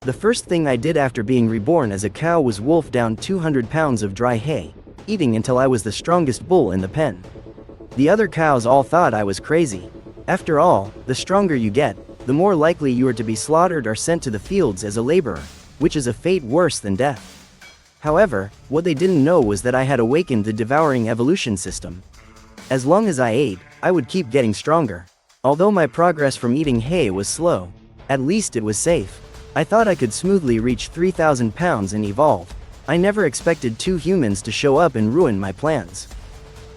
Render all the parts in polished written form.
The first thing I did after being reborn as a cow was wolf down 200 pounds of dry hay, eating until I was the strongest bull in the pen. The other cows all thought I was crazy. After all, the stronger you get, the more likely you are to be slaughtered or sent to the fields as a laborer, which is a fate worse than death. However, what they didn't know was that I had awakened the devouring evolution system. As long as I ate, I would keep getting stronger. Although my progress from eating hay was slow, at least it was safe. I thought I could smoothly reach 3,000 pounds and evolve. I never expected two humans to show up and ruin my plans.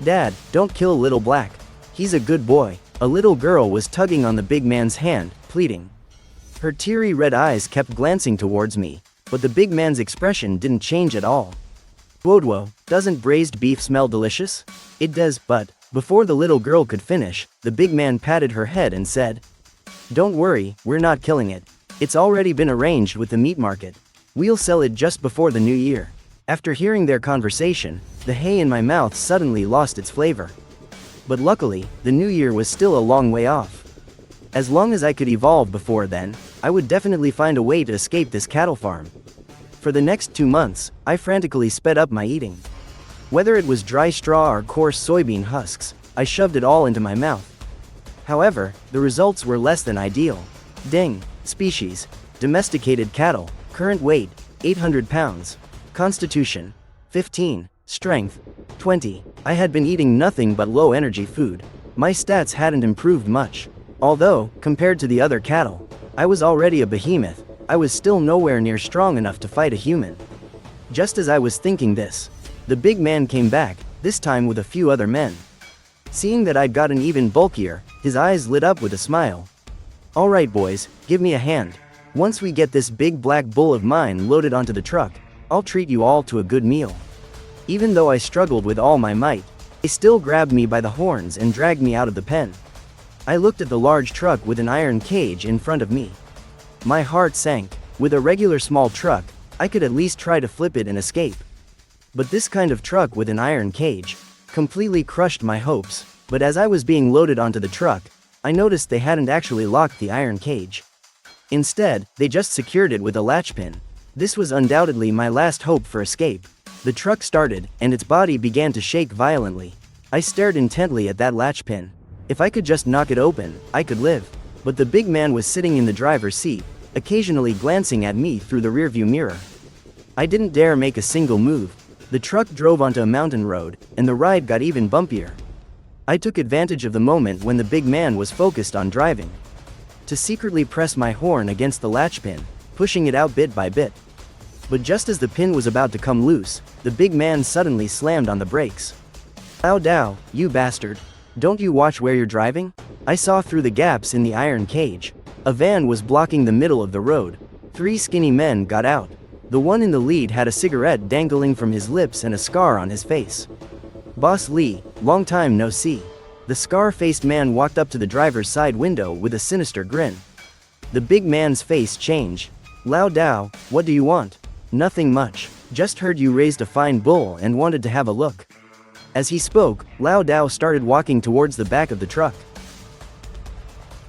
"Dad, don't kill Little Black. He's a good boy." A little girl was tugging on the big man's hand, pleading. Her teary red eyes kept glancing towards me, but the big man's expression didn't change at all. "Whoa, doesn't braised beef smell delicious?" "It does, but..." Before the little girl could finish, the big man patted her head and said, "Don't worry, we're not killing it. It's already been arranged with the meat market. We'll sell it just before the new year." After hearing their conversation, the hay in my mouth suddenly lost its flavor. But luckily, the new year was still a long way off. As long as I could evolve before then, I would definitely find a way to escape this cattle farm. For the next 2 months, I frantically sped up my eating. Whether it was dry straw or coarse soybean husks, I shoved it all into my mouth. However, the results were less than ideal. Ding. Species: domesticated cattle. Current weight: 800 pounds. Constitution: 15. Strength: 20. I had been eating nothing but low-energy food. My stats hadn't improved much. Although, compared to the other cattle, I was already a behemoth, I was still nowhere near strong enough to fight a human. Just as I was thinking this, the big man came back, this time with a few other men. Seeing that I'd gotten even bulkier, his eyes lit up with a smile. "All right, boys, give me a hand. Once we get this big black bull of mine loaded onto the truck, I'll treat you all to a good meal." Even though I struggled with all my might, they still grabbed me by the horns and dragged me out of the pen. I looked at the large truck with an iron cage in front of me. My heart sank. With a regular small truck, I could at least try to flip it and escape. But this kind of truck with an iron cage completely crushed my hopes. But as I was being loaded onto the truck, I noticed they hadn't actually locked the iron cage. Instead, they just secured it with a latch pin. This was undoubtedly my last hope for escape. The truck started, and its body began to shake violently. I stared intently at that latch pin. If I could just knock it open, I could live. But the big man was sitting in the driver's seat, occasionally glancing at me through the rearview mirror. I didn't dare make a single move. The truck drove onto a mountain road, and the ride got even bumpier. I took advantage of the moment when the big man was focused on driving to secretly press my horn against the latch pin, pushing it out bit by bit. But just as the pin was about to come loose, the big man suddenly slammed on the brakes. "Lao Dao, you bastard. Don't you watch where you're driving?" I saw through the gaps in the iron cage. A van was blocking the middle of the road. 3 skinny men got out. The one in the lead had a cigarette dangling from his lips and a scar on his face. "Boss Lee, long time no see." The scar-faced man walked up to the driver's side window with a sinister grin. The big man's face changed. "Lao Dao, what do you want?" "Nothing much. Just heard you raised a fine bull and wanted to have a look." As he spoke, Lao Dao started walking towards the back of the truck.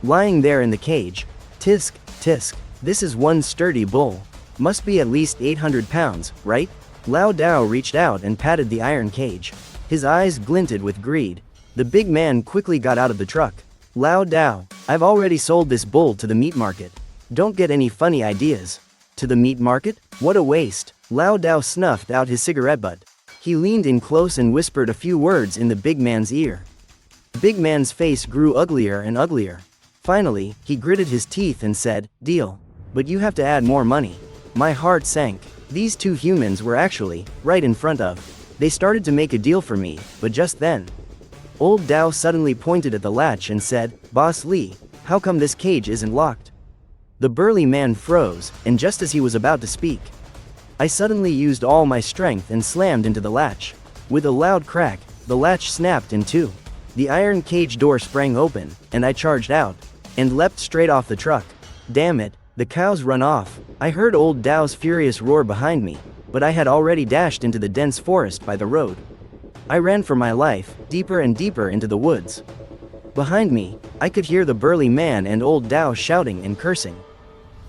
Lying there in the cage, tisk, tisk. This is one sturdy bull. Must be at least 800 pounds, right? Lao Dao reached out and patted the iron cage. His eyes glinted with greed. The big man quickly got out of the truck. "Lao Dao, I've already sold this bull to the meat market. Don't get any funny ideas." "To the meat market? What a waste." Lao Dao snuffed out his cigarette butt. He leaned in close and whispered a few words in the big man's ear. The big man's face grew uglier and uglier. Finally, he gritted his teeth and said, "Deal. But you have to add more money." My heart sank. These two humans were actually right in front of. They started to make a deal for me, but just then, Old Dao suddenly pointed at the latch and said, "Boss Lee, how come this cage isn't locked?" The burly man froze, and just as he was about to speak, I suddenly used all my strength and slammed into the latch. With a loud crack, the latch snapped in two. The iron cage door sprang open, and I charged out and leapt straight off the truck. Damn it, the cows run off. I heard Old Dao's furious roar behind me, but I had already dashed into the dense forest by the road. I ran for my life, deeper and deeper into the woods. Behind me, I could hear the burly man and Old Dao shouting and cursing.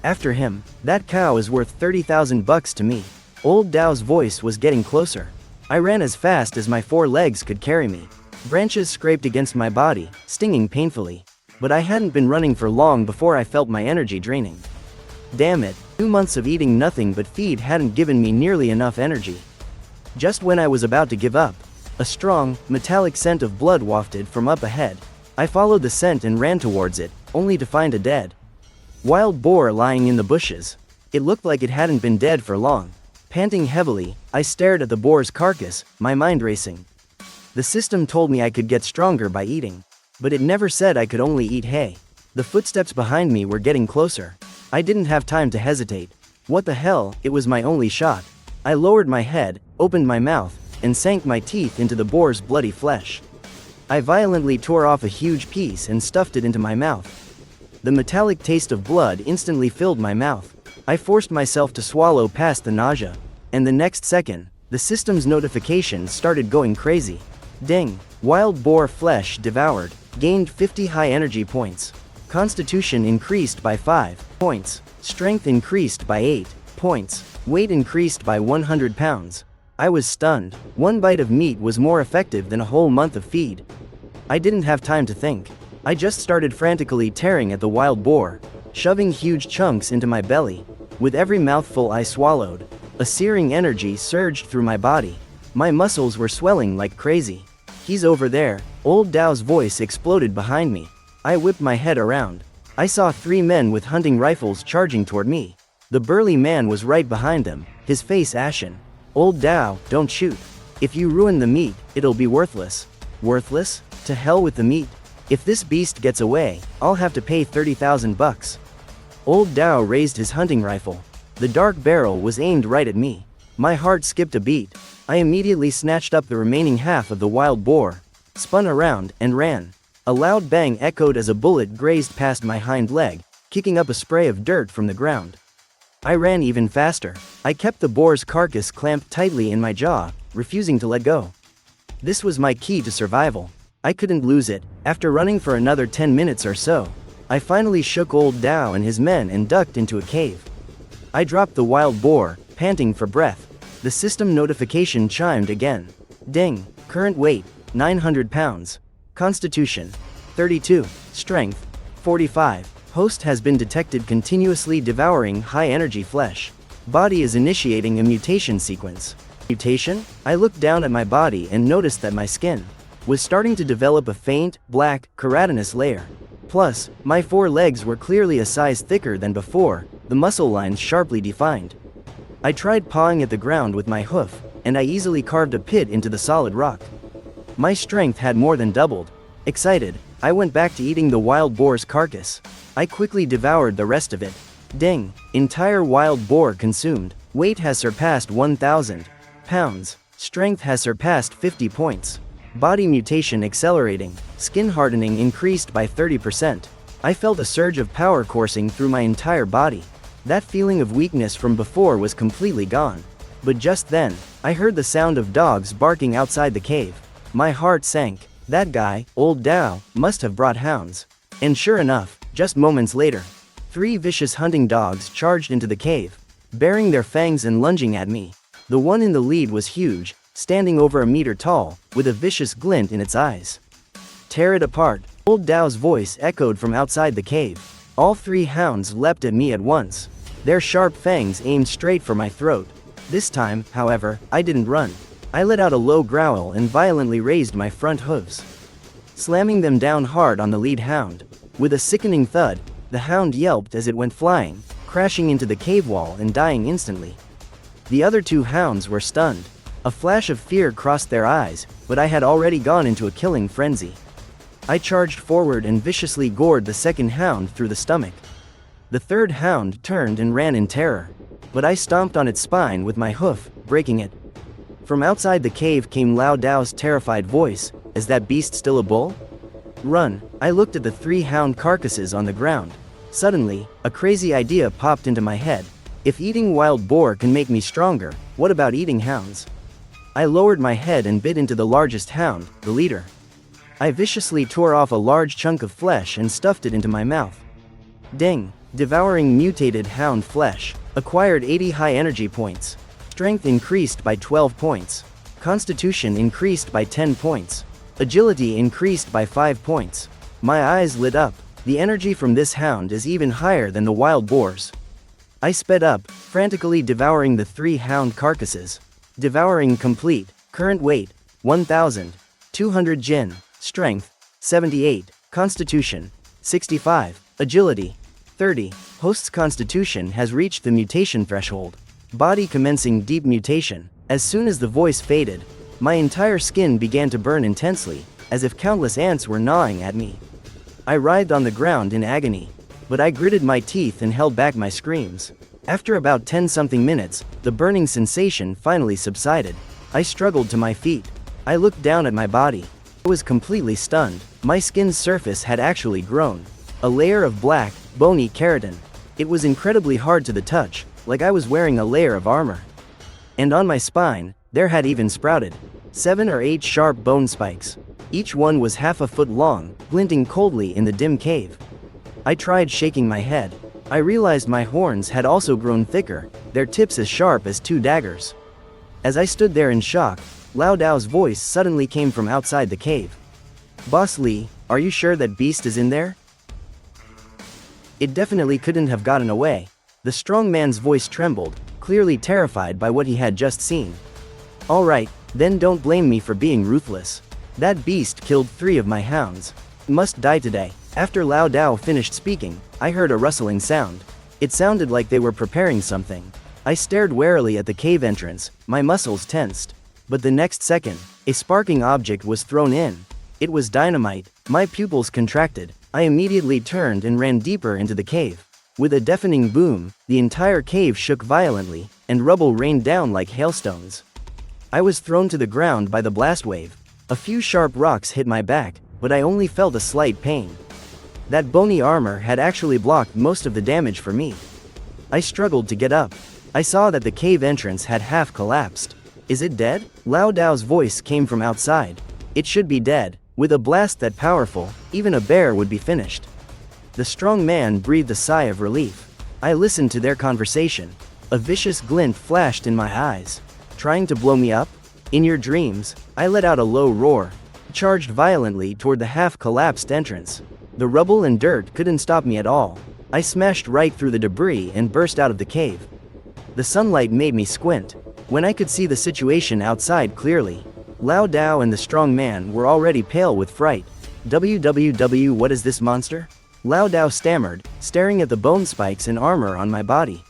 After him, that cow is worth 30,000 bucks to me. Old Dao's voice was getting closer. I ran as fast as my 4 legs could carry me. Branches scraped against my body, stinging painfully. But I hadn't been running for long before I felt my energy draining. Damn it, 2 months of eating nothing but feed hadn't given me nearly enough energy. Just when I was about to give up, a strong, metallic scent of blood wafted from up ahead. I followed the scent and ran towards it, only to find a dead wild boar lying in the bushes. It looked like it hadn't been dead for long. Panting heavily, I stared at the boar's carcass, my mind racing. The system told me I could get stronger by eating, but it never said I could only eat hay. The footsteps behind me were getting closer. I didn't have time to hesitate. What the hell, it was my only shot. I lowered my head, opened my mouth, and sank my teeth into the boar's bloody flesh. I violently tore off a huge piece and stuffed it into my mouth. The metallic taste of blood instantly filled my mouth. I forced myself to swallow past the nausea, and the next second, the system's notifications started going crazy. Ding! Wild boar flesh devoured, gained 50 high energy points. Constitution increased by 5 points. Strength increased by 8 points. Weight increased by 100 pounds. I was stunned. 1 bite of meat was more effective than a whole month of feed. I didn't have time to think. I just started frantically tearing at the wild boar, shoving huge chunks into my belly. With every mouthful I swallowed, a searing energy surged through my body. My muscles were swelling like crazy. He's over there, old Dao's voice exploded behind me. I whipped my head around. I saw 3 men with hunting rifles charging toward me. The burly man was right behind them, his face ashen. Old Dao, don't shoot. If you ruin the meat, it'll be worthless. Worthless? To hell with the meat. If this beast gets away, I'll have to pay 30,000 bucks. Old Dao raised his hunting rifle. The dark barrel was aimed right at me. My heart skipped a beat. I immediately snatched up the remaining half of the wild boar, spun around, and ran. A loud bang echoed as a bullet grazed past my hind leg, kicking up a spray of dirt from the ground. I ran even faster. I kept the boar's carcass clamped tightly in my jaw, refusing to let go. This was my key to survival. I couldn't lose it. After running for another 10 minutes or so, I finally shook old Dao and his men and ducked into a cave. I dropped the wild boar, panting for breath. The system notification chimed again. Ding. Current weight, 900 pounds. Constitution, 32. Strength, 45. Host has been detected continuously devouring high-energy flesh. Body is initiating a mutation sequence. Mutation? I looked down at my body and noticed that my skin was starting to develop a faint, black, keratinous layer. Plus, my 4 legs were clearly a size thicker than before, the muscle lines sharply defined. I tried pawing at the ground with my hoof, and I easily carved a pit into the solid rock. My strength had more than doubled. Excited, I went back to eating the wild boar's carcass. I quickly devoured the rest of it. Ding! Entire wild boar consumed. Weight has surpassed 1,000 pounds. Strength has surpassed 50 points. Body mutation accelerating. Skin hardening increased by 30%. I felt a surge of power coursing through my entire body. That feeling of weakness from before was completely gone. But just then, I heard the sound of dogs barking outside the cave. My heart sank. That guy, old Dao, must have brought hounds. And sure enough, just moments later, 3 vicious hunting dogs charged into the cave, baring their fangs and lunging at me. The one in the lead was huge, standing over a meter tall, with a vicious glint in its eyes. Tear it apart. Old Dao's voice echoed from outside the cave. All 3 hounds leapt at me at once. Their sharp fangs aimed straight for my throat. This time, however, I didn't run. I let out a low growl and violently raised my front hooves, slamming them down hard on the lead hound. With a sickening thud, the hound yelped as it went flying, crashing into the cave wall and dying instantly. The other 2 hounds were stunned. A flash of fear crossed their eyes, but I had already gone into a killing frenzy. I charged forward and viciously gored the second hound through the stomach. The third hound turned and ran in terror, but I stomped on its spine with my hoof, breaking it. From outside the cave came Lao Dao's terrified voice. Is that beast still a bull? Run. I looked at the 3 hound carcasses on the ground. Suddenly, a crazy idea popped into my head. If eating wild boar can make me stronger, what about eating hounds? I lowered my head and bit into the largest hound, the leader. I viciously tore off a large chunk of flesh and stuffed it into my mouth. Ding! Devouring mutated hound flesh. Acquired 80 high energy points. Strength increased by 12 points. Constitution increased by 10 points. Agility increased by 5 points. My eyes lit up. The energy from this hound is even higher than the wild boar's. I sped up, frantically devouring the 3 hound carcasses. Devouring complete. Current weight, 1,000. 200 Jin. Strength, 78. Constitution, 65. Agility, 30. Host's constitution has reached the mutation threshold. Body commencing deep mutation. As soon as the voice faded, my entire skin began to burn intensely, as if countless ants were gnawing at me. I writhed on the ground in agony, but I gritted my teeth and held back my screams. After about 10-something minutes, the burning sensation finally subsided. I struggled to my feet. I looked down at my body. I was completely stunned. My skin's surface had actually grown. A layer of black, bony keratin. It was incredibly hard to the touch, like I was wearing a layer of armor. And on my spine, there had even sprouted 7 or 8 sharp bone spikes. Each one was half a foot long, glinting coldly in the dim cave. I tried shaking my head. I realized my horns had also grown thicker, their tips as sharp as 2 daggers. As I stood there in shock, Lao Dao's voice suddenly came from outside the cave. "Boss Lee, are you sure that beast is in there?" It definitely couldn't have gotten away. The strong man's voice trembled, clearly terrified by what he had just seen. "All right, then don't blame me for being ruthless. That beast killed 3 of my hounds. It must die today." After Lao Dao finished speaking, I heard a rustling sound. It sounded like they were preparing something. I stared warily at the cave entrance, my muscles tensed. But the next second, a sparking object was thrown in. It was dynamite. My pupils contracted. I immediately turned and ran deeper into the cave. With a deafening boom, the entire cave shook violently, and rubble rained down like hailstones. I was thrown to the ground by the blast wave. A few sharp rocks hit my back, but I only felt a slight pain. That bony armor had actually blocked most of the damage for me. I struggled to get up. I saw that the cave entrance had half collapsed. "Is it dead?" Lao Dao's voice came from outside. "It should be dead. With a blast that powerful, even a bear would be finished." The strong man breathed a sigh of relief. I listened to their conversation. A vicious glint flashed in my eyes. "Trying to blow me up? In your dreams?" I let out a low roar. Charged violently toward the half-collapsed entrance. The rubble and dirt couldn't stop me at all. I smashed right through the debris and burst out of the cave. The sunlight made me squint. When I could see the situation outside clearly, Lao Dao and the strong man were already pale with fright. "WWW, what is this monster?" Lao Dao stammered, staring at the bone spikes and armor on my body.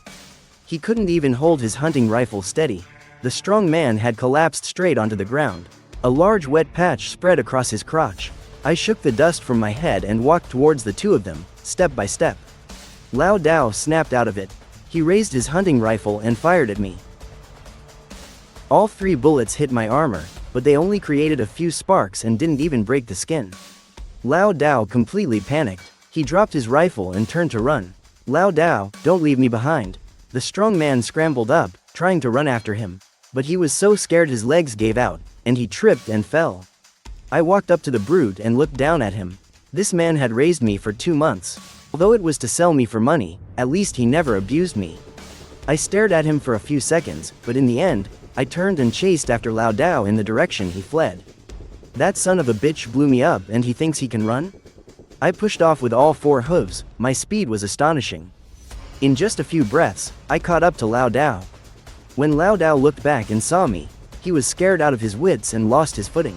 He couldn't even hold his hunting rifle steady. The strong man had collapsed straight onto the ground. A large wet patch spread across his crotch. I shook the dust from my head and walked towards the 2 of them, step by step. Lao Dao snapped out of it. He raised his hunting rifle and fired at me. All 3 bullets hit my armor, but they only created a few sparks and didn't even break the skin. Lao Dao completely panicked. He dropped his rifle and turned to run. "Lao Dao, don't leave me behind." The strong man scrambled up, trying to run after him. But he was so scared his legs gave out, and he tripped and fell. I walked up to the brute and looked down at him. This man had raised me for 2 months. Although it was to sell me for money, at least he never abused me. I stared at him for a few seconds, but in the end, I turned and chased after Lao Dao in the direction he fled. That son of a bitch blew me up and he thinks he can run? I pushed off with all 4 hooves. My speed was astonishing. In just a few breaths, I caught up to Lao Dao. When Lao Dao looked back and saw me, he was scared out of his wits and lost his footing.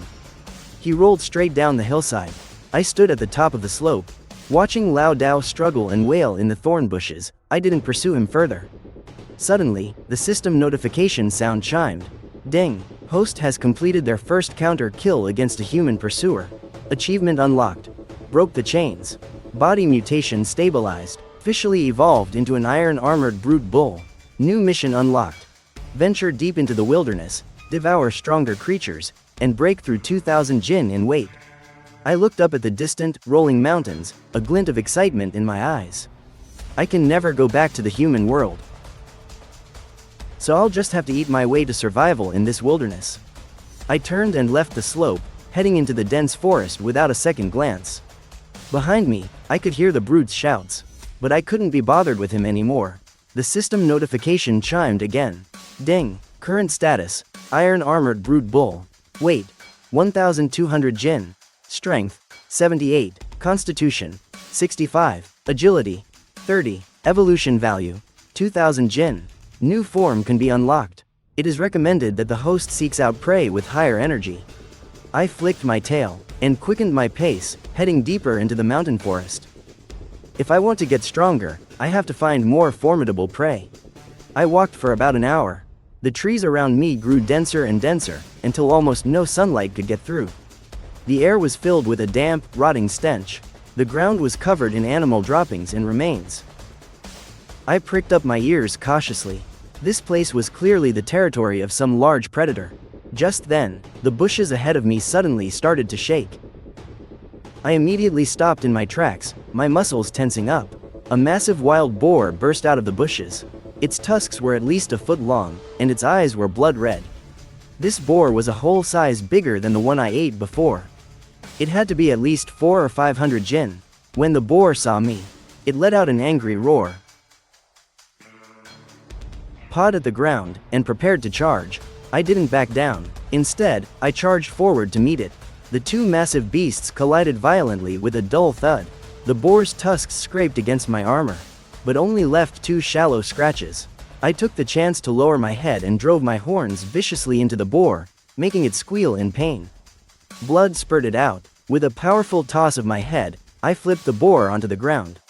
He rolled straight down the hillside. I stood at the top of the slope. Watching Lao Dao struggle and wail in the thorn bushes, I didn't pursue him further. Suddenly, the system notification sound chimed. "Ding! Host has completed their first counter kill against a human pursuer. Achievement unlocked. Broke the chains. Body mutation stabilized. Officially evolved into an iron-armored brute bull. New mission unlocked. Venture deep into the wilderness, devour stronger creatures, and break through 2,000 Jin in weight." I looked up at the distant, rolling mountains, a glint of excitement in my eyes. I can never go back to the human world. So I'll just have to eat my way to survival in this wilderness. I turned and left the slope, heading into the dense forest without a second glance. Behind me, I could hear the brute's shouts. But I couldn't be bothered with him anymore. The system notification chimed again. Ding. Current status: Iron Armored Brute Bull. Weight: 1,200 Jin. Strength: 78. Constitution: 65. Agility: 30. Evolution value: 2,000 Jin. New form can be unlocked. It is recommended that the host seeks out prey with higher energy. I flicked my tail and quickened my pace, heading deeper into the mountain forest. If I want to get stronger, I have to find more formidable prey. I walked for about an hour. The trees around me grew denser and denser, until almost no sunlight could get through. The air was filled with a damp, rotting stench. The ground was covered in animal droppings and remains. I pricked up my ears cautiously. This place was clearly the territory of some large predator. Just then, the bushes ahead of me suddenly started to shake. I immediately stopped in my tracks, my muscles tensing up. A massive wild boar burst out of the bushes. Its tusks were at least a foot long, and its eyes were blood red. This boar was a whole size bigger than the one I ate before. It had to be at least 400 or 500 Jin. When the boar saw me, it let out an angry roar, pawed at the ground, and prepared to charge. I didn't back down. Instead, I charged forward to meet it. The two massive beasts collided violently with a dull thud. The boar's tusks scraped against my armor, but only left 2 shallow scratches. I took the chance to lower my head and drove my horns viciously into the boar, making it squeal in pain. Blood spurted out. With a powerful toss of my head, I flipped the boar onto the ground.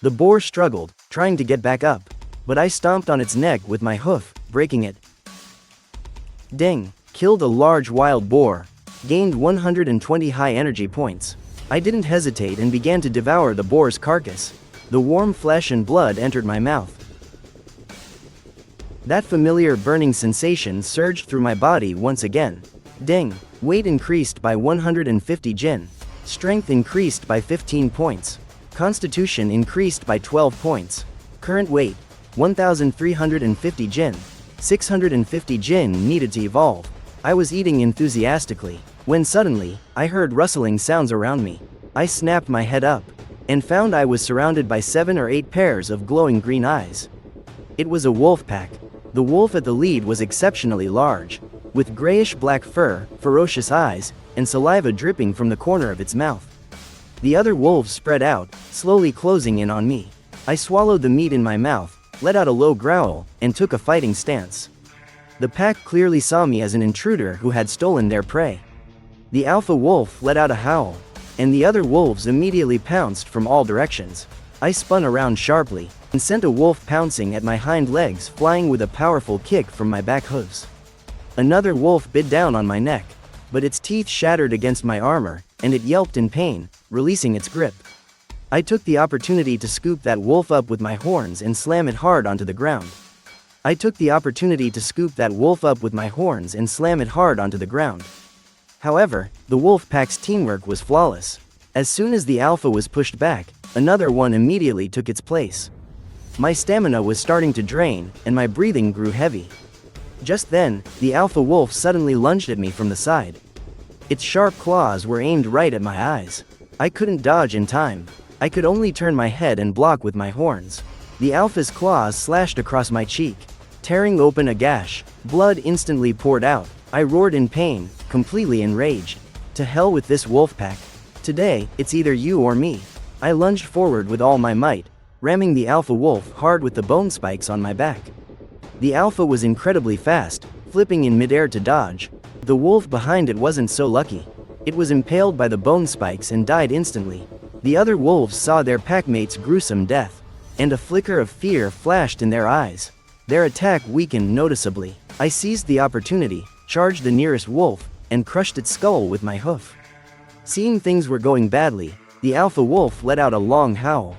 The boar struggled, trying to get back up, but I stomped on its neck with my hoof, breaking it. Ding. Killed a large wild boar. Gained 120 high energy points. I didn't hesitate and began to devour the boar's carcass. The warm flesh and blood entered my mouth. That familiar burning sensation surged through my body once again. Ding. Weight increased by 150 Jin. Strength increased by 15 points. Constitution increased by 12 points. Current weight: 1,350 Jin. 650 Jin needed to evolve. I was eating enthusiastically, when suddenly, I heard rustling sounds around me. I snapped my head up, and found I was surrounded by 7 or 8 pairs of glowing green eyes. It was a wolf pack. The wolf at the lead was exceptionally large, with grayish-black fur, ferocious eyes, and saliva dripping from the corner of its mouth. The other wolves spread out, slowly closing in on me. I swallowed the meat in my mouth, let out a low growl, and took a fighting stance. The pack clearly saw me as an intruder who had stolen their prey. The alpha wolf let out a howl, and the other wolves immediately pounced from all directions. I spun around sharply, and sent a wolf pouncing at my hind legs flying with a powerful kick from my back hooves. Another wolf bit down on my neck, but its teeth shattered against my armor, and it yelped in pain, releasing its grip. I took the opportunity to scoop that wolf up with my horns and slam it hard onto the ground. However, the wolf pack's teamwork was flawless. As soon as the alpha was pushed back, another one immediately took its place. My stamina was starting to drain, and my breathing grew heavy. Just then, the alpha wolf suddenly lunged at me from the side. Its sharp claws were aimed right at my eyes. I couldn't dodge in time. I could only turn my head and block with my horns. The alpha's claws slashed across my cheek, tearing open a gash. Blood instantly poured out. I roared in pain, completely enraged. To hell with this wolf pack. Today, it's either you or me. I lunged forward with all my might, ramming the alpha wolf hard with the bone spikes on my back. The alpha was incredibly fast, flipping in midair to dodge. The wolf behind it wasn't so lucky. It was impaled by the bone spikes and died instantly. The other wolves saw their packmate's gruesome death, and a flicker of fear flashed in their eyes. Their attack weakened noticeably. I seized the opportunity, charged the nearest wolf, and crushed its skull with my hoof. Seeing things were going badly, the alpha wolf let out a long howl,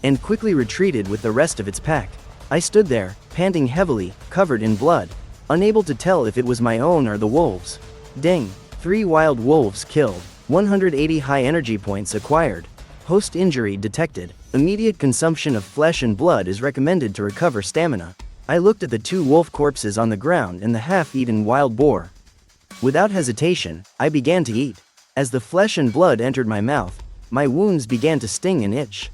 and quickly retreated with the rest of its pack. I stood there, panting heavily, covered in blood, unable to tell if it was my own or the wolves'. Ding. 3 wild wolves killed. 180 high energy points acquired. Host injury detected. Immediate consumption of flesh and blood is recommended to recover stamina. I looked at the 2 wolf corpses on the ground and the half-eaten wild boar. Without hesitation, I began to eat. As the flesh and blood entered my mouth, my wounds began to sting and itch.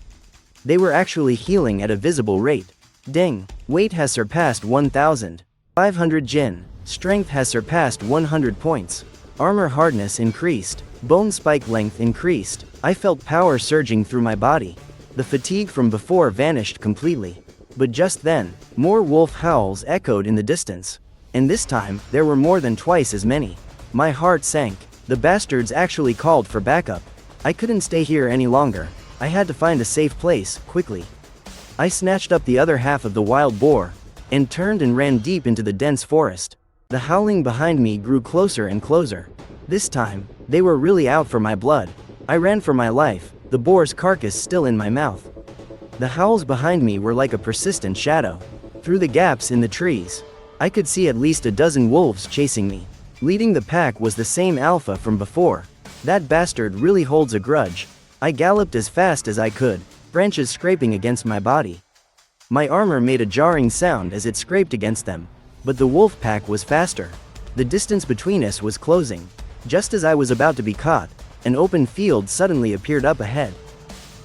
They were actually healing at a visible rate. Ding. Weight has surpassed 1,500 Jin. Strength has surpassed 100 points. Armor hardness increased. Bone spike length increased. I felt power surging through my body. The fatigue from before vanished completely. But just then, more wolf howls echoed in the distance. And this time, there were more than twice as many. My heart sank. The bastards actually called for backup. I couldn't stay here any longer. I had to find a safe place, quickly. I snatched up the other half of the wild boar, and turned and ran deep into the dense forest. The howling behind me grew closer and closer. This time, they were really out for my blood. I ran for my life, the boar's carcass still in my mouth. The howls behind me were like a persistent shadow. Through the gaps in the trees, I could see at least a dozen wolves chasing me. Leading the pack was the same alpha from before. That bastard really holds a grudge. I galloped as fast as I could, branches scraping against my body. My armor made a jarring sound as it scraped against them. But the wolf pack was faster. The distance between us was closing. Just as I was about to be caught, an open field suddenly appeared up ahead.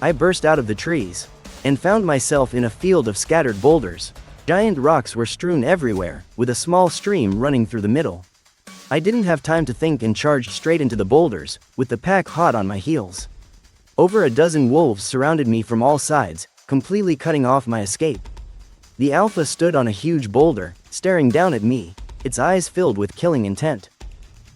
I burst out of the trees, and found myself in a field of scattered boulders. Giant rocks were strewn everywhere, with a small stream running through the middle. I didn't have time to think and charged straight into the boulders, with the pack hot on my heels. Over a dozen wolves surrounded me from all sides, completely cutting off my escape. The alpha stood on a huge boulder, staring down at me, its eyes filled with killing intent.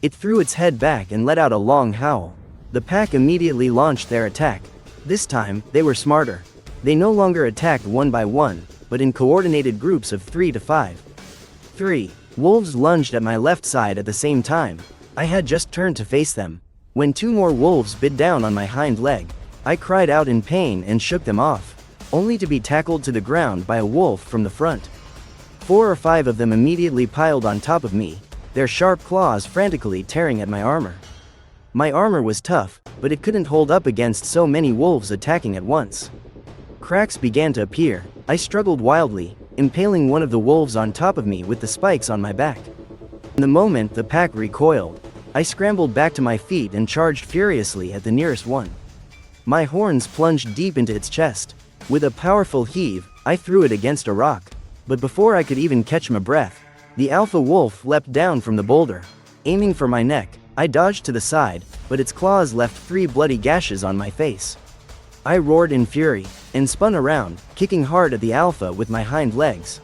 It threw its head back and let out a long howl. The pack immediately launched their attack. This time, they were smarter. They no longer attacked one by one, but in coordinated groups of 3 to 5. 3 wolves lunged at my left side at the same time. I had just turned to face them, when 2 more wolves bit down on my hind leg. I cried out in pain and shook them off, only to be tackled to the ground by a wolf from the front. 4 or 5 of them immediately piled on top of me, their sharp claws frantically tearing at my armor. My armor was tough, but it couldn't hold up against so many wolves attacking at once. Cracks began to appear. I struggled wildly, impaling one of the wolves on top of me with the spikes on my back. In the moment the pack recoiled, I scrambled back to my feet and charged furiously at the nearest one. My horns plunged deep into its chest. With a powerful heave, I threw it against a rock. But before I could even catch my breath, the alpha wolf leapt down from the boulder. Aiming for my neck, I dodged to the side, but its claws left 3 bloody gashes on my face. I roared in fury, and spun around, kicking hard at the alpha with my hind legs.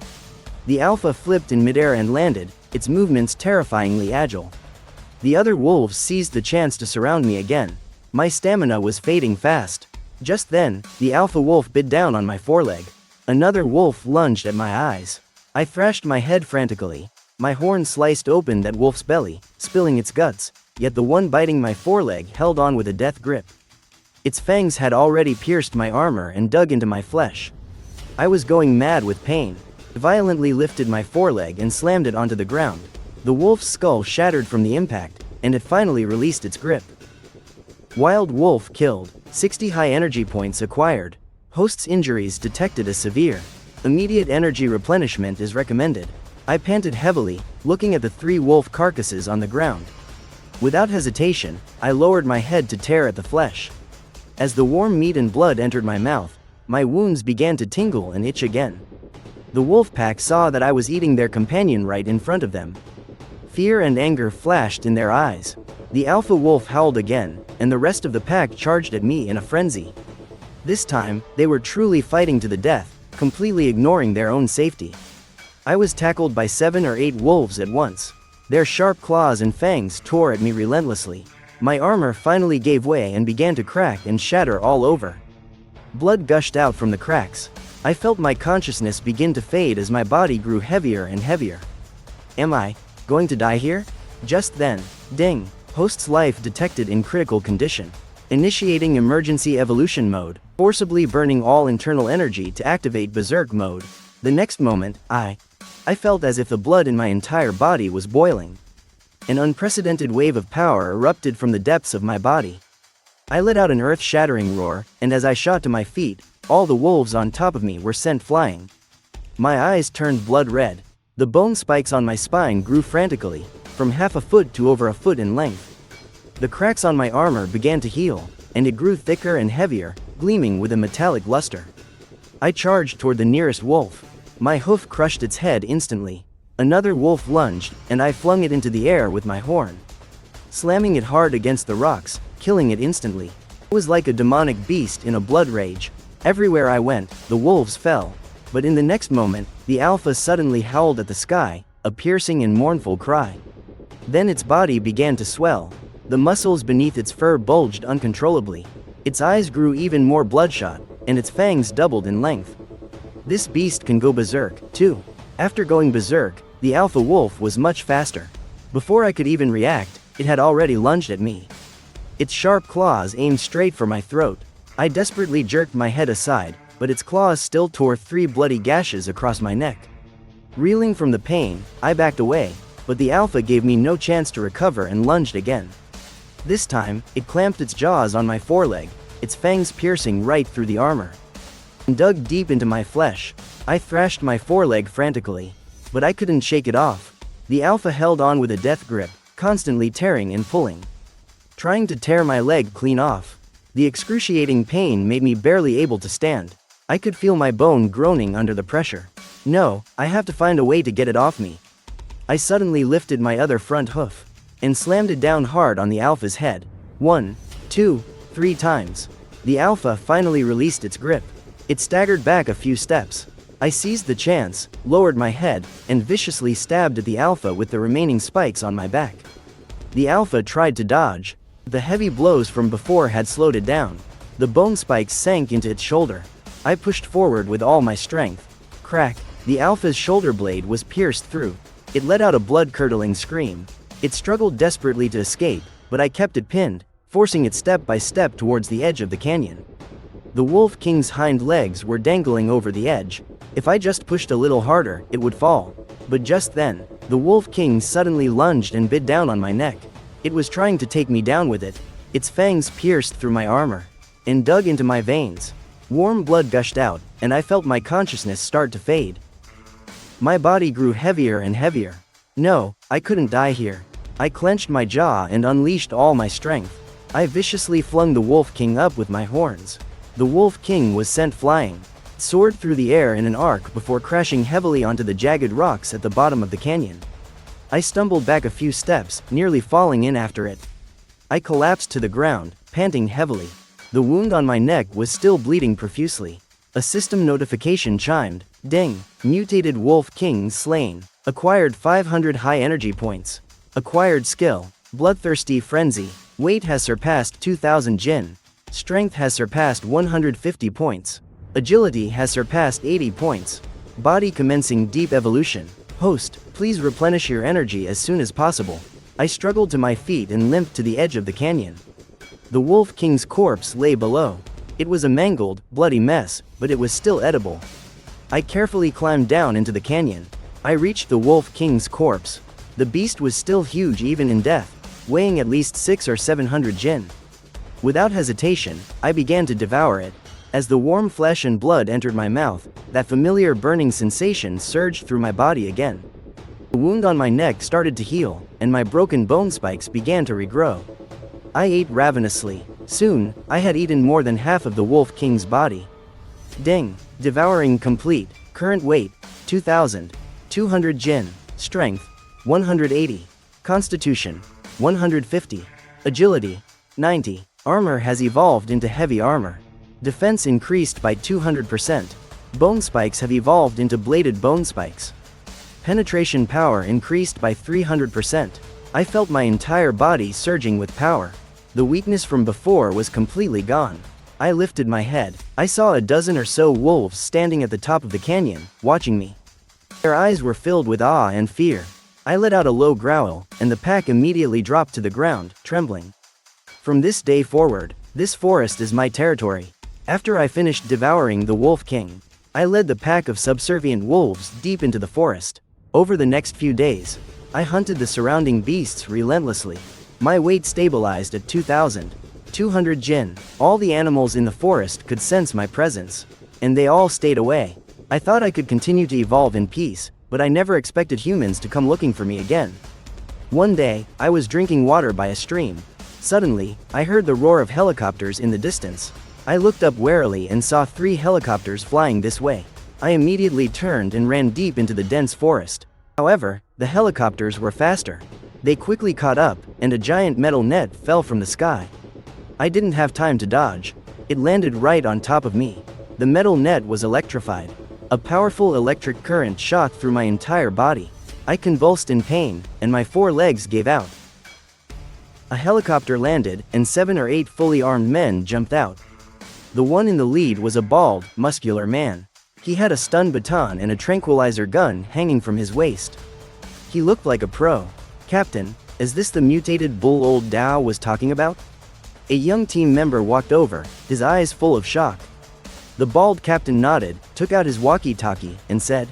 The alpha flipped in midair and landed, its movements terrifyingly agile. The other wolves seized the chance to surround me again. My stamina was fading fast. Just then, the alpha wolf bit down on my foreleg. Another wolf lunged at my eyes. I thrashed my head frantically. My horn sliced open that wolf's belly, spilling its guts, yet the one biting my foreleg held on with a death grip. Its fangs had already pierced my armor and dug into my flesh. I was going mad with pain. I violently lifted my foreleg and slammed it onto the ground. The wolf's skull shattered from the impact, and it finally released its grip. Wild wolf killed, 60 high energy points acquired. Host's injuries detected as severe. Immediate energy replenishment is recommended. I panted heavily, looking at the 3 wolf carcasses on the ground. Without hesitation, I lowered my head to tear at the flesh. As the warm meat and blood entered my mouth, my wounds began to tingle and itch again. The wolf pack saw that I was eating their companion right in front of them. Fear and anger flashed in their eyes. The alpha wolf howled again, and the rest of the pack charged at me in a frenzy. This time, they were truly fighting to the death, completely ignoring their own safety. I was tackled by 7 or 8 wolves at once. Their sharp claws and fangs tore at me relentlessly. My armor finally gave way and began to crack and shatter all over. Blood gushed out from the cracks. I felt my consciousness begin to fade as my body grew heavier and heavier. Am I going to die here? Just then, ding, host's life detected in critical condition. Initiating emergency evolution mode, forcibly burning all internal energy to activate berserk mode. The next moment, I felt as if the blood in my entire body was boiling. An unprecedented wave of power erupted from the depths of my body. I let out an earth-shattering roar, and as I shot to my feet, all the wolves on top of me were sent flying. My eyes turned blood red. The bone spikes on my spine grew frantically, from half a foot to over a foot in length. The cracks on my armor began to heal, and it grew thicker and heavier, gleaming with a metallic luster. I charged toward the nearest wolf. My hoof crushed its head instantly. Another wolf lunged, and I flung it into the air with my horn, slamming it hard against the rocks, killing it instantly. It was like a demonic beast in a blood rage. Everywhere I went, the wolves fell. But in the next moment, the alpha suddenly howled at the sky, a piercing and mournful cry. Then its body began to swell. The muscles beneath its fur bulged uncontrollably. Its eyes grew even more bloodshot, and its fangs doubled in length. This beast can go berserk, too. After going berserk, the alpha wolf was much faster. Before I could even react, it had already lunged at me. Its sharp claws aimed straight for my throat. I desperately jerked my head aside, but its claws still tore 3 bloody gashes across my neck. Reeling from the pain, I backed away, but the alpha gave me no chance to recover and lunged again. This time, it clamped its jaws on my foreleg, its fangs piercing right through the armor, and dug deep into my flesh. I thrashed my foreleg frantically, but I couldn't shake it off. The alpha held on with a death grip, constantly tearing and pulling, trying to tear my leg clean off. The excruciating pain made me barely able to stand. I could feel my bone groaning under the pressure. No, I have to find a way to get it off me. I suddenly lifted my other front hoof and slammed it down hard on the alpha's head. 1, 2, 3 times. The alpha finally released its grip. It staggered back a few steps. I seized the chance, lowered my head, and viciously stabbed at the alpha with the remaining spikes on my back. The alpha tried to dodge. The heavy blows from before had slowed it down. The bone spikes sank into its shoulder. I pushed forward with all my strength. Crack! The alpha's shoulder blade was pierced through. It let out a blood-curdling scream. It struggled desperately to escape, but I kept it pinned, forcing it step by step towards the edge of the canyon. The Wolf King's hind legs were dangling over the edge. If I just pushed a little harder, it would fall. But just then, the Wolf King suddenly lunged and bit down on my neck. It was trying to take me down with it. Its fangs pierced through my armor and dug into my veins. Warm blood gushed out, and I felt my consciousness start to fade. My body grew heavier and heavier. No, I couldn't die here. I clenched my jaw and unleashed all my strength. I viciously flung the Wolf King up with my horns. The Wolf King was sent flying, soared through the air in an arc before crashing heavily onto the jagged rocks at the bottom of the canyon. I stumbled back a few steps, nearly falling in after it. I collapsed to the ground, panting heavily. The wound on my neck was still bleeding profusely. A system notification chimed. Ding! Mutated Wolf King slain. Acquired 500 high energy points. Acquired skill. Bloodthirsty Frenzy. Weight has surpassed 2000 Jin. Strength has surpassed 150 points. Agility has surpassed 80 points. Body commencing deep evolution. Host, please replenish your energy as soon as possible. I struggled to my feet and limped to the edge of the canyon. The Wolf King's corpse lay below. It was a mangled, bloody mess, but it was still edible. I carefully climbed down into the canyon. I reached the Wolf King's corpse. The beast was still huge even in death, weighing at least 600 or 700 Jin. Without hesitation, I began to devour it. As the warm flesh and blood entered my mouth, that familiar burning sensation surged through my body again. The wound on my neck started to heal, and my broken bone spikes began to regrow. I ate ravenously. Soon, I had eaten more than half of the Wolf King's body. Ding! Devouring complete. Current weight, 2,200 Jin. Strength, 180. Constitution, 150. Agility, 90. Armor has evolved into heavy armor. Defense increased by 200%. Bone spikes have evolved into bladed bone spikes. Penetration power increased by 300%. I felt my entire body surging with power. The weakness from before was completely gone. I lifted my head. I saw a dozen or so wolves standing at the top of the canyon, watching me. Their eyes were filled with awe and fear. I let out a low growl, and the pack immediately dropped to the ground, trembling. From this day forward, this forest is my territory. After I finished devouring the Wolf King, I led the pack of subservient wolves deep into the forest. Over the next few days, I hunted the surrounding beasts relentlessly. My weight stabilized at 2,200 Jin. All the animals in the forest could sense my presence, and they all stayed away. I thought I could continue to evolve in peace, but I never expected humans to come looking for me again. One day, I was drinking water by a stream. Suddenly, I heard the roar of helicopters in the distance. I looked up warily and saw 3 helicopters flying this way. I immediately turned and ran deep into the dense forest. However, the helicopters were faster. They quickly caught up, and a giant metal net fell from the sky. I didn't have time to dodge. It landed right on top of me. The metal net was electrified. A powerful electric current shot through my entire body. I convulsed in pain, and my 4 legs gave out. A helicopter landed, and 7 or 8 fully armed men jumped out. The one in the lead was a bald, muscular man. He had a stun baton and a tranquilizer gun hanging from his waist. He looked like a pro. "Captain, is this the mutated bull old Dao was talking about?" A young team member walked over, his eyes full of shock. The bald captain nodded, took out his walkie-talkie, and said,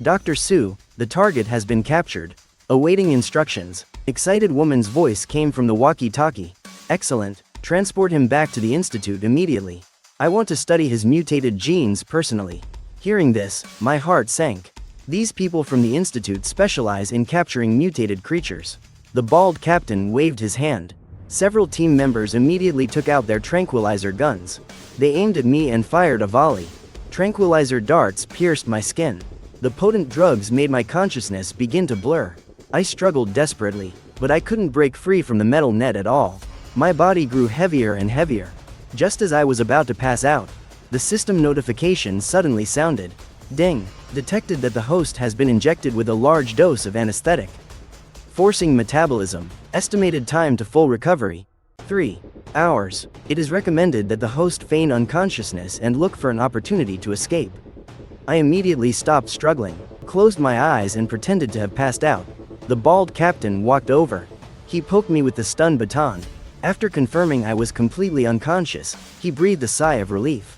"Dr. Su, the target has been captured. Awaiting instructions." Excited woman's voice came from the walkie-talkie. "Excellent, transport him back to the institute immediately. I want to study his mutated genes personally." Hearing this, my heart sank. These people from the institute specialize in capturing mutated creatures. The bald captain waved his hand. Several team members immediately took out their tranquilizer guns. They aimed at me and fired a volley. Tranquilizer darts pierced my skin. The potent drugs made my consciousness begin to blur. I struggled desperately, but I couldn't break free from the metal net at all. My body grew heavier and heavier. Just as I was about to pass out, the system notification suddenly sounded. Ding! Detected that the host has been injected with a large dose of anesthetic. Forcing metabolism. Estimated time to full recovery: 3 hours. It is recommended that the host feign unconsciousness and look for an opportunity to escape. I immediately stopped struggling, closed my eyes and pretended to have passed out. The bald captain walked over. He poked me with the stun baton. After confirming I was completely unconscious, he breathed a sigh of relief.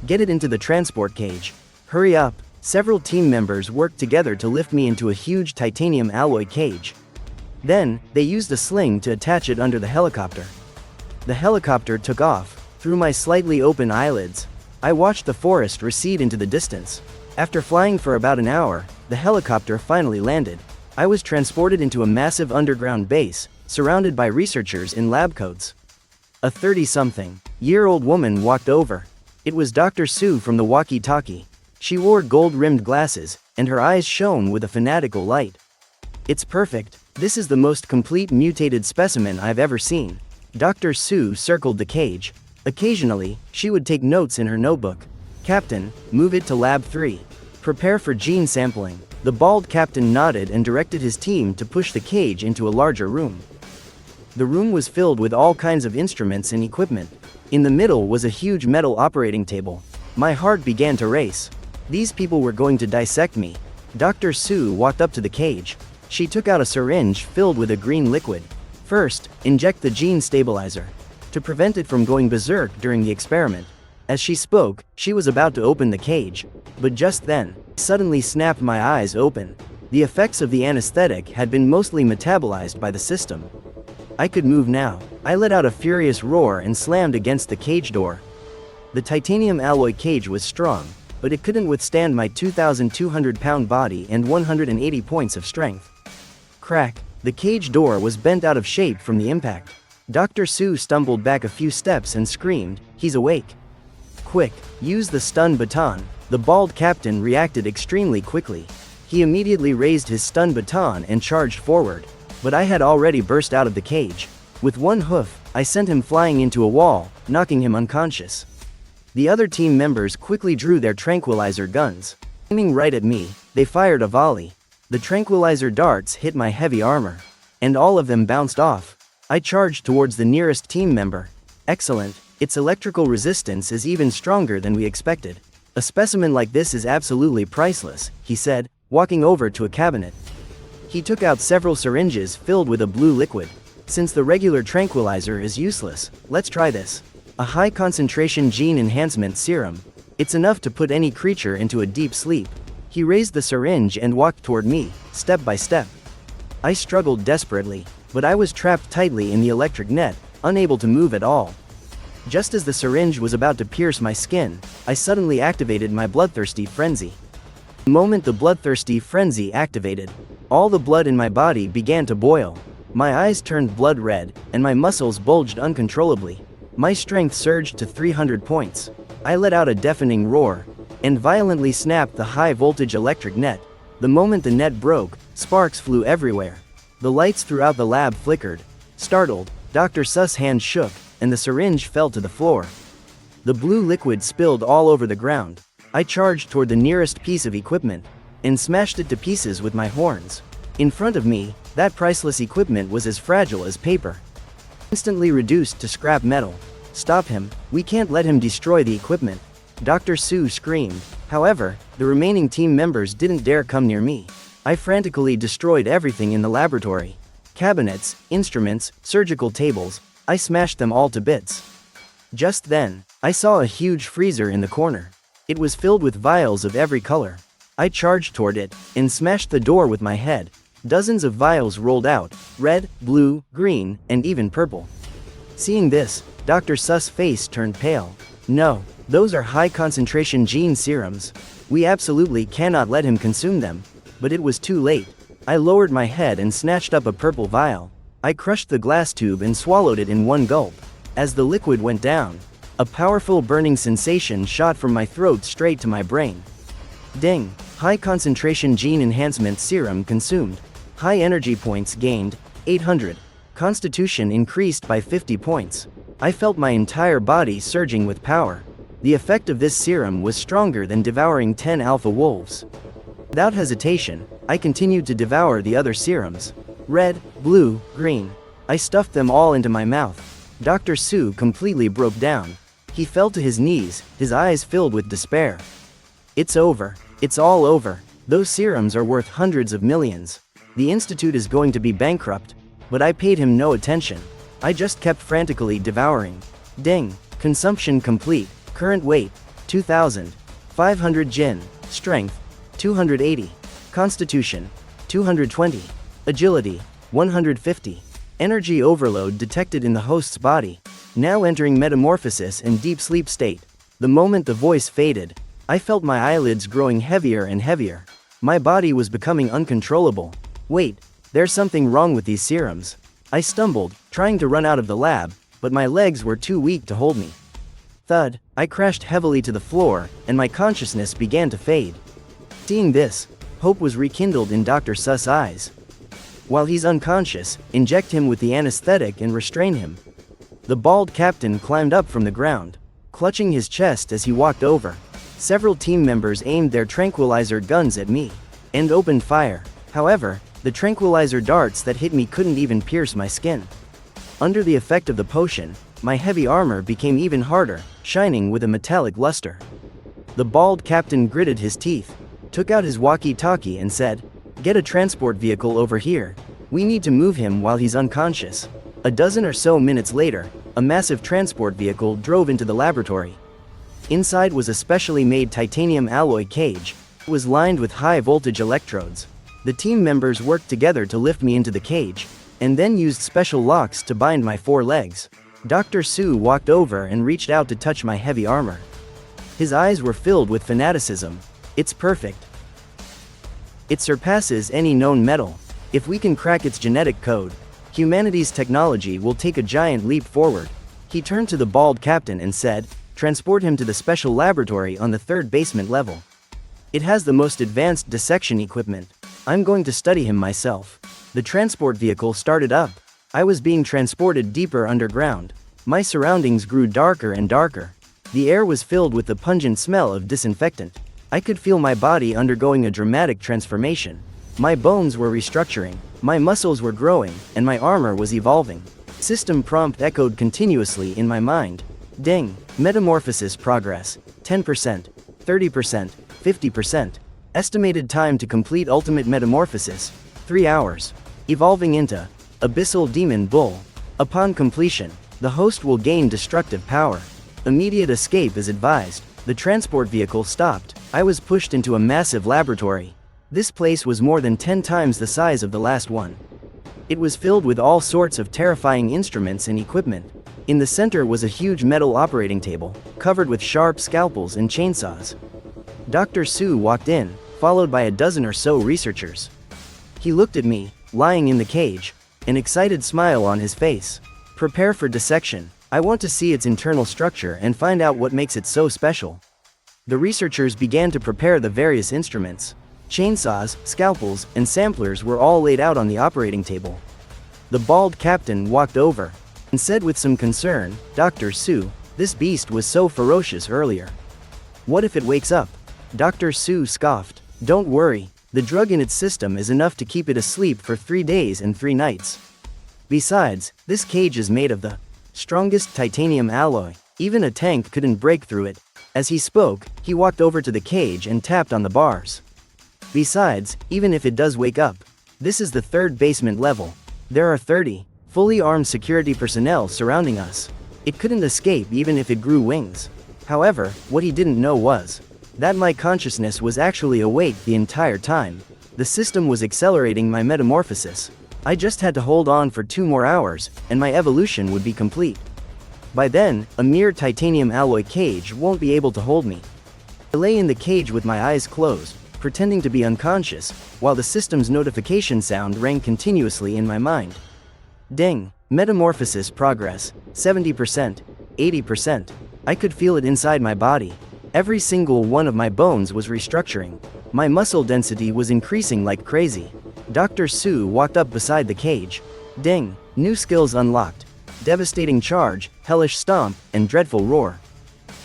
"Get it into the transport cage. Hurry up." Several team members worked together to lift me into a huge titanium alloy cage. Then, they used a sling to attach it under the helicopter. The helicopter took off. Through my slightly open eyelids, I watched the forest recede into the distance. After flying for about an hour, the helicopter finally landed. I was transported into a massive underground base, surrounded by researchers in lab coats. A 30-something-year-old woman walked over. It was Dr. Su from the walkie-talkie. She wore gold-rimmed glasses, and her eyes shone with a fanatical light. "It's perfect. This is the most complete mutated specimen I've ever seen." Dr. Su circled the cage. Occasionally, she would take notes in her notebook. "Captain, move it to Lab 3. Prepare for gene sampling." The bald captain nodded and directed his team to push the cage into a larger room. The room was filled with all kinds of instruments and equipment. In the middle was a huge metal operating table. My heart began to race. These people were going to dissect me. Dr. Su walked up to the cage. She took out a syringe filled with a green liquid. "First, inject the gene stabilizer to prevent it from going berserk during the experiment." As she spoke, she was about to open the cage, but just then, suddenly snapped my eyes open. The effects of the anesthetic had been mostly metabolized by the system. I could move now. I let out a furious roar and slammed against the cage door. The titanium alloy cage was strong, but it couldn't withstand my 2,200-pound body and 180 points of strength. Crack! The cage door was bent out of shape from the impact. Dr. Su stumbled back a few steps and screamed, "He's awake. Quick, use the stun baton." The bald captain reacted extremely quickly. He immediately raised his stun baton and charged forward. But I had already burst out of the cage. With one hoof, I sent him flying into a wall, knocking him unconscious. The other team members quickly drew their tranquilizer guns. Aiming right at me, they fired a volley. The tranquilizer darts hit my heavy armor, and all of them bounced off. I charged towards the nearest team member. "Excellent, its electrical resistance is even stronger than we expected. A specimen like this is absolutely priceless," he said, walking over to a cabinet. He took out several syringes filled with a blue liquid. "Since the regular tranquilizer is useless, let's try this. A high-concentration gene enhancement serum. It's enough to put any creature into a deep sleep." He raised the syringe and walked toward me, step by step. I struggled desperately, but I was trapped tightly in the electric net, unable to move at all. Just as the syringe was about to pierce my skin, I suddenly activated my bloodthirsty frenzy. The moment the bloodthirsty frenzy activated, all the blood in my body began to boil. My eyes turned blood red, and my muscles bulged uncontrollably. My strength surged to 300 points. I let out a deafening roar and violently snapped the high-voltage electric net. The moment the net broke, sparks flew everywhere. The lights throughout the lab flickered. Startled, Dr. Su's hand shook, and the syringe fell to the floor. The blue liquid spilled all over the ground. I charged toward the nearest piece of equipment and smashed it to pieces with my horns. In front of me, that priceless equipment was as fragile as paper. Instantly reduced to scrap metal. Stop him, we can't let him destroy the equipment, Dr. Su screamed. However, the remaining team members didn't dare come near me. I frantically destroyed everything in the laboratory. Cabinets, instruments, surgical tables, I smashed them all to bits. Just then, I saw a huge freezer in the corner. It was filled with vials of every color. I charged toward it and smashed the door with my head. Dozens of vials rolled out, red, blue, green, and even purple. Seeing this, Dr. Su's face turned pale. No, those are high-concentration gene serums. We absolutely cannot let him consume them. But it was too late. I lowered my head and snatched up a purple vial. I crushed the glass tube and swallowed it in one gulp. As the liquid went down, a powerful burning sensation shot from my throat straight to my brain. Ding! High-concentration gene enhancement serum consumed. High energy points gained, 800. Constitution increased by 50 points. I felt my entire body surging with power. The effect of this serum was stronger than devouring 10 alpha wolves. Without hesitation, I continued to devour the other serums. Red, blue, green. I stuffed them all into my mouth. Dr. Su completely broke down. He fell to his knees, his eyes filled with despair. It's over. It's all over. Those serums are worth hundreds of millions. The institute is going to be bankrupt. But I paid him no attention. I just kept frantically devouring. Ding! Consumption complete. Current weight, 2,000. 500 Jin. Strength, 280. Constitution, 220. Agility, 150. Energy overload detected in the host's body. Now entering metamorphosis and deep sleep state. The moment the voice faded, I felt my eyelids growing heavier and heavier. My body was becoming uncontrollable. Wait, there's something wrong with these serums. I stumbled, trying to run out of the lab, but my legs were too weak to hold me. Thud, I crashed heavily to the floor, and my consciousness began to fade. Seeing this, hope was rekindled in Dr. Su's eyes. While he's unconscious, inject him with the anesthetic and restrain him. The bald captain climbed up from the ground, clutching his chest as he walked over. Several team members aimed their tranquilizer guns at me and opened fire. However, the tranquilizer darts that hit me couldn't even pierce my skin. Under the effect of the potion, my heavy armor became even harder, shining with a metallic luster. The bald captain gritted his teeth, took out his walkie-talkie and said, "Get a transport vehicle over here. We need to move him while he's unconscious." A dozen or so minutes later, a massive transport vehicle drove into the laboratory. Inside was a specially made titanium alloy cage. It was lined with high-voltage electrodes. The team members worked together to lift me into the cage, and then used special locks to bind my 4 legs. Dr. Su walked over and reached out to touch my heavy armor. His eyes were filled with fanaticism. It's perfect. It surpasses any known metal. If we can crack its genetic code, humanity's technology will take a giant leap forward. He turned to the bald captain and said, "Transport him to the special laboratory on the 3rd basement level. It has the most advanced dissection equipment. I'm going to study him myself." The transport vehicle started up. I was being transported deeper underground. My surroundings grew darker and darker. The air was filled with the pungent smell of disinfectant. I could feel my body undergoing a dramatic transformation. My bones were restructuring, my muscles were growing, and my armor was evolving. System prompt echoed continuously in my mind. Ding! Metamorphosis progress, 10%, 30%, 50%. Estimated time to complete ultimate metamorphosis, 3 hours. Evolving into Abyssal Demon Bull. Upon completion, the host will gain destructive power. Immediate escape is advised. The transport vehicle stopped. I was pushed into a massive laboratory. This place was more than 10 times the size of the last one. It was filled with all sorts of terrifying instruments and equipment. In the center was a huge metal operating table, covered with sharp scalpels and chainsaws. Dr. Su walked in, followed by a dozen or so researchers. He looked at me, lying in the cage, an excited smile on his face. "Prepare for dissection. I want to see its internal structure and find out what makes it so special. The researchers began to prepare the various instruments. Chainsaws, scalpels, and samplers were all laid out on the operating table. The bald captain walked over and said with some concern, "Dr. Su, this beast was so ferocious earlier. What if it wakes up?" Dr. Su scoffed. "Don't worry, the drug in its system is enough to keep it asleep for 3 days and 3 nights. Besides, this cage is made of the strongest titanium alloy. Even a tank couldn't break through it." As he spoke, he walked over to the cage and tapped on the bars. "Besides, even if it does wake up, this is the 3rd basement level. There are 30 fully armed security personnel surrounding us. It couldn't escape even if it grew wings." However, what he didn't know was that my consciousness was actually awake the entire time. The system was accelerating my metamorphosis. I just had to hold on for 2 more hours, and my evolution would be complete. By then, a mere titanium alloy cage won't be able to hold me. I lay in the cage with my eyes closed, pretending to be unconscious, while the system's notification sound rang continuously in my mind. Ding! Metamorphosis progress, 70%, 80%. I could feel it inside my body. Every single one of my bones was restructuring. My muscle density was increasing like crazy. Dr. Su walked up beside the cage. Ding! New skills unlocked. Devastating charge, hellish stomp, and dreadful roar.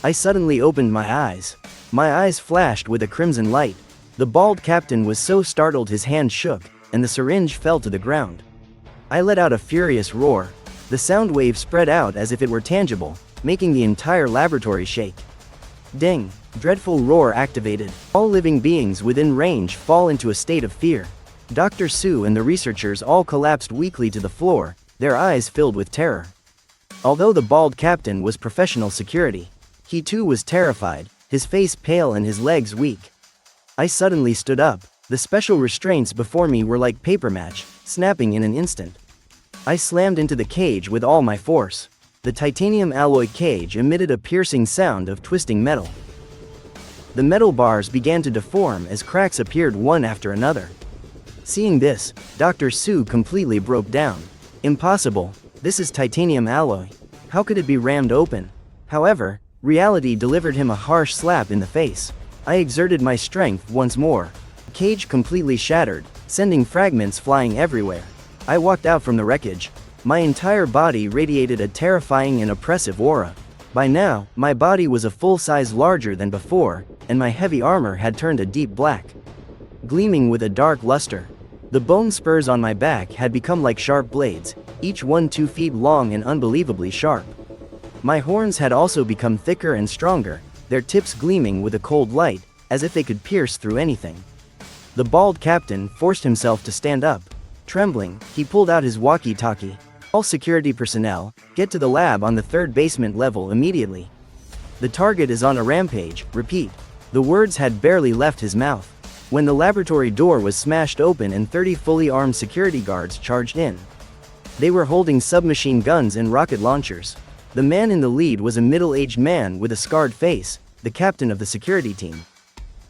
I suddenly opened my eyes. My eyes flashed with a crimson light. The bald captain was so startled his hand shook, and the syringe fell to the ground. I let out a furious roar. The sound wave spread out as if it were tangible, making the entire laboratory shake. Ding! Dreadful roar activated. All living beings within range fall into a state of fear. Dr. Su and the researchers all collapsed weakly to the floor, their eyes filled with terror. Although the bald captain was professional security, he too was terrified, his face pale and his legs weak. I suddenly stood up. The special restraints before me were like paper match, snapping in an instant. I slammed into the cage with all my force. The titanium alloy cage emitted a piercing sound of twisting metal. The metal bars began to deform as cracks appeared one after another. Seeing this, Dr. Su completely broke down. "Impossible, this is titanium alloy. How could it be rammed open?" However, reality delivered him a harsh slap in the face. I exerted my strength once more. The cage completely shattered, sending fragments flying everywhere. I walked out from the wreckage. My entire body radiated a terrifying and oppressive aura. By now, my body was a full size larger than before, and my heavy armor had turned a deep black, gleaming with a dark luster. The bone spurs on my back had become like sharp blades, each one 2 feet long and unbelievably sharp. My horns had also become thicker and stronger, their tips gleaming with a cold light, as if they could pierce through anything. The bald captain forced himself to stand up. Trembling, he pulled out his walkie-talkie. "All security personnel, get to the lab on the 3rd basement level immediately. The target is on a rampage, repeat." The words had barely left his mouth when the laboratory door was smashed open and 30 fully armed security guards charged in. They were holding submachine guns and rocket launchers. The man in the lead was a middle-aged man with a scarred face, the captain of the security team.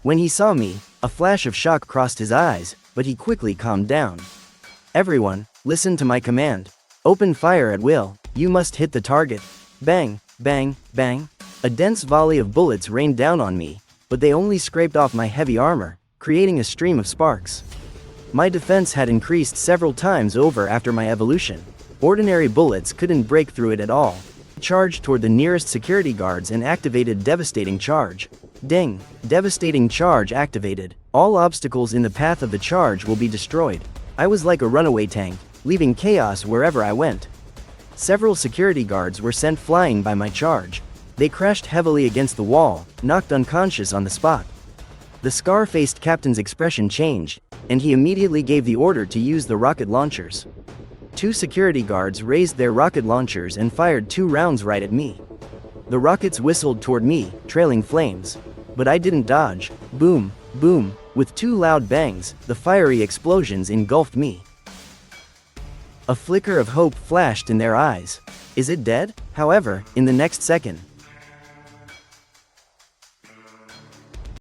When he saw me, a flash of shock crossed his eyes, but he quickly calmed down. "Everyone, listen to my command. Open fire at will. You must hit the target." Bang, bang, bang. A dense volley of bullets rained down on me, but they only scraped off my heavy armor, creating a stream of sparks. My defense had increased several times over after my evolution. Ordinary bullets couldn't break through it at all. I charged toward the nearest security guards and activated Devastating Charge. Ding! Devastating Charge activated. All obstacles in the path of the charge will be destroyed. I was like a runaway tank, leaving chaos wherever I went. Several security guards were sent flying by my charge. They crashed heavily against the wall, knocked unconscious on the spot. The scar-faced captain's expression changed, and he immediately gave the order to use the rocket launchers. 2 security guards raised their rocket launchers and fired 2 rounds right at me. The rockets whistled toward me, trailing flames. But I didn't dodge. Boom, boom. With 2 loud bangs, the fiery explosions engulfed me. A flicker of hope flashed in their eyes. Is it dead? However, in the next second,